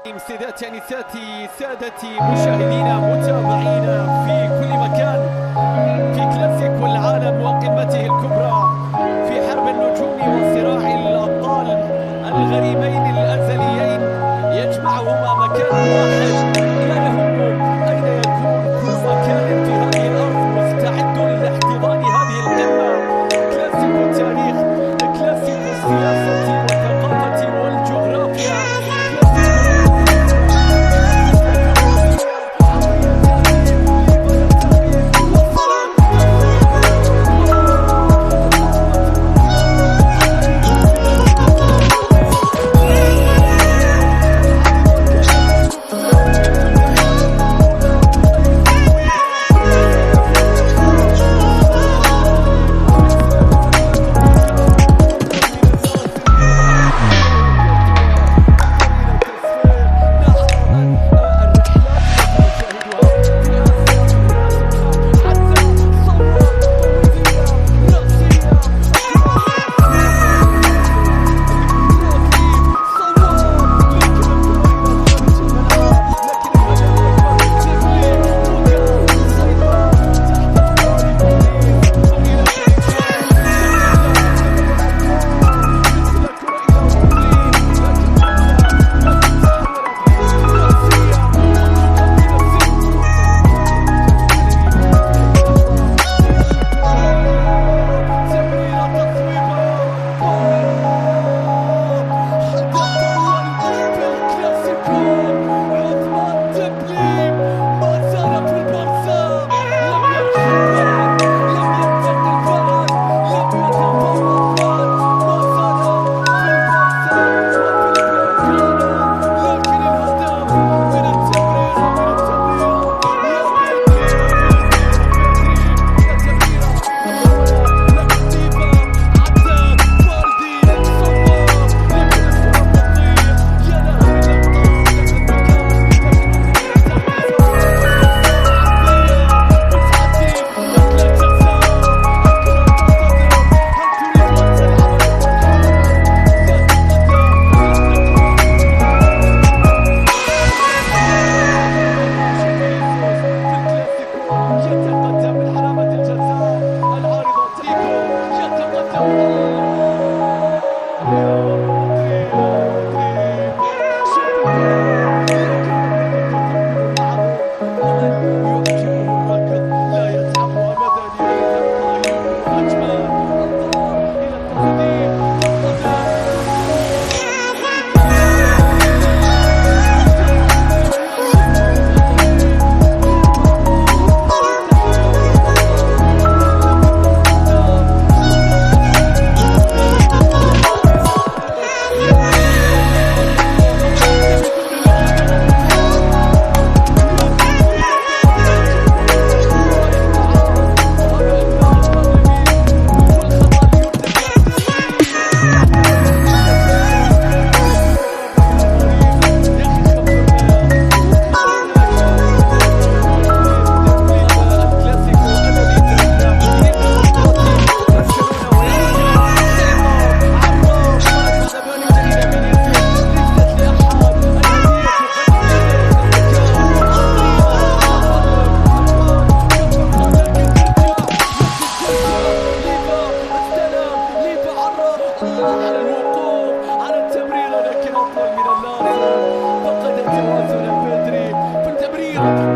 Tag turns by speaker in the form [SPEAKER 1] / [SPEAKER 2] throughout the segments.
[SPEAKER 1] سيداتي أنساتي سادتي مشاهدينا متابعينا في كل مكان في كلاسيكو العالم وقمته الكبرى في حرب النجوم وصراع الأبطال الغريمين الأزليين يجمعهما مكان واحد لا يهم أين يكون كل مكان في هذه الأرض مستعد لاحتضان هذه القمة. كلاسيكو التاريخ، كلاسيكو السياسة والثقافة والجغرافيا.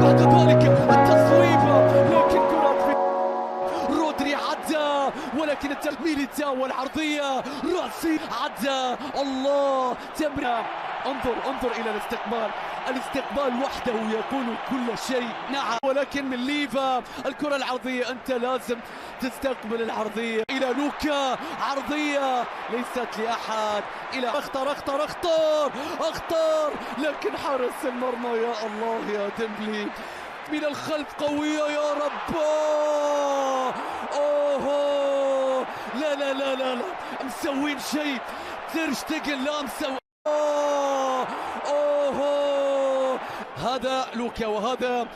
[SPEAKER 1] بعد ذلك التصويبة لكن كرة في رودري عدى ولكن التميليتا والعرضية راسي عدى. الله تمرير. انظر الى الاستقبال وحده يقول كل شيء. نعم ولكن من ليفا الكرة العرضية انت لازم تستقبل العرضية الى لوكا. عرضية ليست لاحد الى اخطر لكن حارس المرمى يا الله يا ديمبلي من الخلف قوية يا رب. اوه لا لا لا لا لا مسوين شيء. تير شتيجن لا مسوي. اوه هذا لوكا وهذا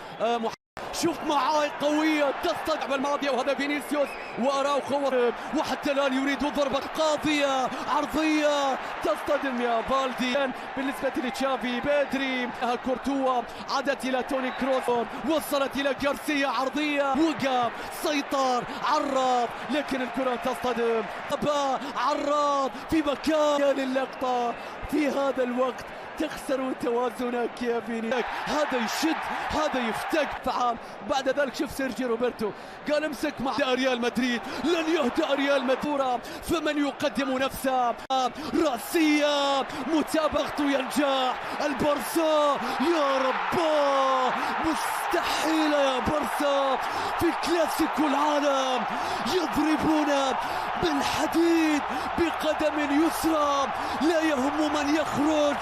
[SPEAKER 1] شوف معاي قوية تصطدم الماضية، وهذا فينيسيوس وأراوخو وحتى الآن يريد ضربة قاضية عرضية تصطدم يا بالدي. بالنسبة لتشافي بيدري كورتوا عادت إلى توني كروس، وصلت إلى غارسيا عرضية، وقف سيطر عرض لكن الكرة تصطدم. عرض في مكان اللقطة في هذا الوقت تخسر توازنك يا فينيسيوس. هذا يشد هذا يفتك. بعد ذلك شوف سيرجي روبرتو قال امسك مع ريال مدريد، لن يهدأ ريال مدريد، فمن يقدم نفسه. رأسية متابعته ينجح البارسا، يا رباه مستحيلة يا بارسا في كلاسيكو العالم يضربون بالحديد بقدم يسرى، لا يهم من يخرج.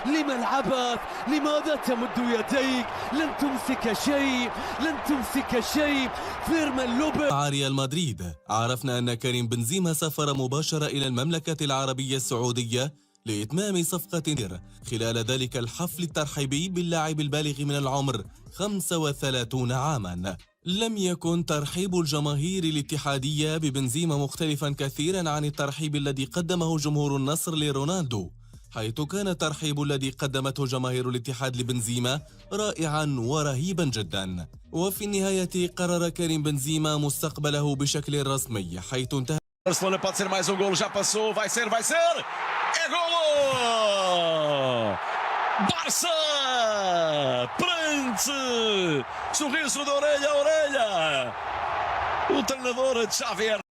[SPEAKER 1] لما العبث؟ لماذا تمد يديك؟ لن تمسك شيء، لن تمسك شيء. فيرمان لوبيز.
[SPEAKER 2] مع ريال مدريد عرفنا أن كريم بنزيما سافر مباشرة إلى المملكة العربية السعودية لإتمام صفقة خلال ذلك الحفل الترحيبي باللاعب البالغ من العمر 35 عاما. لم يكن ترحيب الجماهير الاتحادية ببنزيما مختلفا كثيرا عن الترحيب الذي قدمه جمهور النصر لرونالدو، حيث كان الترحيب الذي قدمته جماهير الاتحاد لبنزيما رائعا ورهيبا جدا. وفي النهاية قرر كريم بنزيما مستقبله بشكل رسمي، حيث انتهى.
[SPEAKER 3] Barcelona pode ser mais um golo, já passou, vai ser, é golo! Barça! Prende-se! Sorriso de orelha a orelha! O treinador Xavi